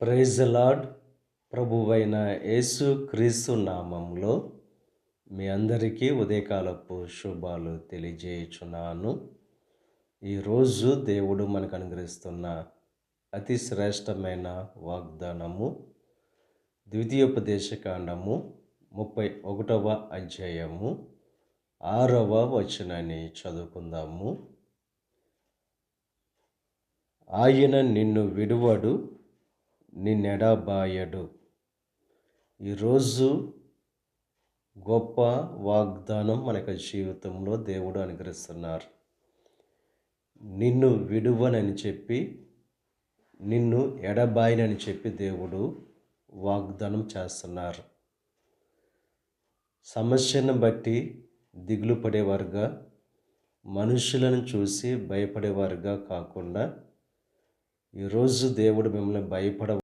Praise the lord. ప్రభువైన యేసు క్రీస్తు నామంలో మీ అందరికీ ఉదయకాలపు శుభాలు తెలియజేయుచున్నాను. ఈరోజు దేవుడు మనకు అనుగ్రహిస్తున్న అతి శ్రేష్టమైన వాగ్దానము ద్వితీయోపదేశకాండము 31వ అధ్యాయము 6వ వచనాన్ని చదువుకుందాము. ఆయన నిన్ను విడువడు, నిన్నెడబాయడు. ఈరోజు గొప్ప వాగ్దానం మనకు జీవితంలో దేవుడు అనుగ్రహిస్తున్నారు. నిన్ను విడువనని చెప్పి, నిన్ను ఎడబాయనని చెప్పి దేవుడు వాగ్దానం చేస్తున్నారు. సమస్యను బట్టి దిగులు పడేవారుగా, మనుషులను చూసి భయపడేవారుగా కాకుండా ఈరోజు దేవుడు మిమ్మల్ని